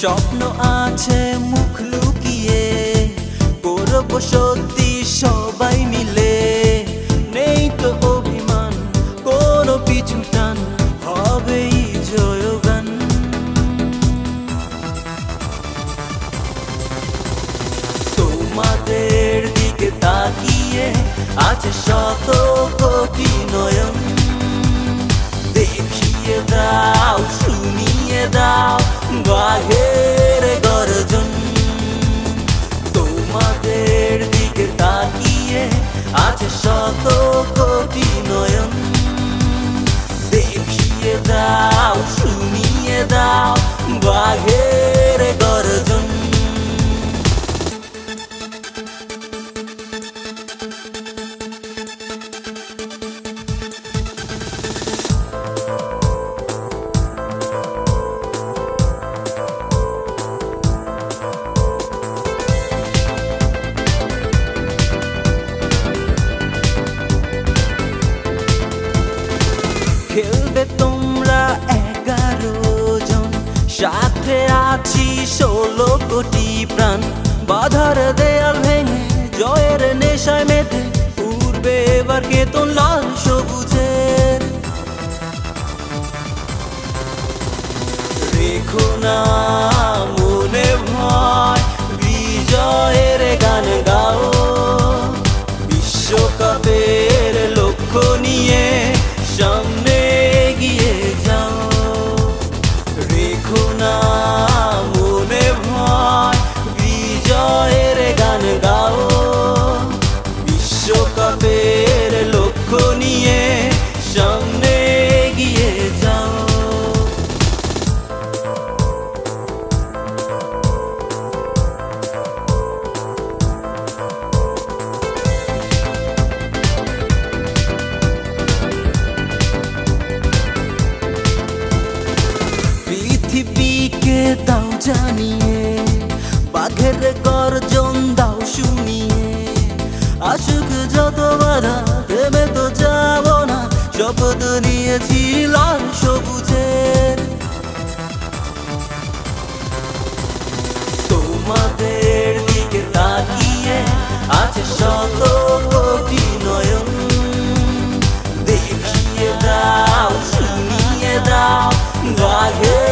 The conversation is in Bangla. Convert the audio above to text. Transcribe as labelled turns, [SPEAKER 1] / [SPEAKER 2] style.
[SPEAKER 1] স্বপ্ন আছে মুখ লুকিয়ে করব সত্যি সবাই মিলে নেই তো অভিমান কোনো পিছু টান হবেই জয়গান তোমাদের দিকে তাকিয়ে আছে শত কোটি নয়ন দেখিয়ে দাও শুনিয়ে দাও বাঘের গর্জন তোমাদের দিকে তাকিয়ে আছে শত কোটি নয়ন দেখিয়ে দাও শুনিয়ে দাও বাঘের গর্জন খেলবে তোমরা 11 জন সাথে আছি 16 কোটি প্রাণ বাধার দেয়াল ভেঙে জয়ের নেশায় মেতে উড়বে এবার কেতন লাল সবুজের রেখো না মনে ভয় বিজয়ের গান গাও বিশ্বকাপের লক্ষ্য নিয়ে সামনে এগিয়ে যাও রেখো না মনে ভয় বিজয়ের গান গাও বিশ্বকাপের লক্ষ্য নিয়ে সামনে এগিয়ে যাও পৃথিবীকে দাও জানিয়ে বাঘের গর্জন দাও শুনিয়ে আসুক যত বাধা দেবে তো যাব না শপথ নিয়েছি লাল সবুজের তোমাদের দিকে তাকিয়ে আছে শত কোটি নয়ন দেখিয়ে দাও শুনিয়ে দাও বাঘের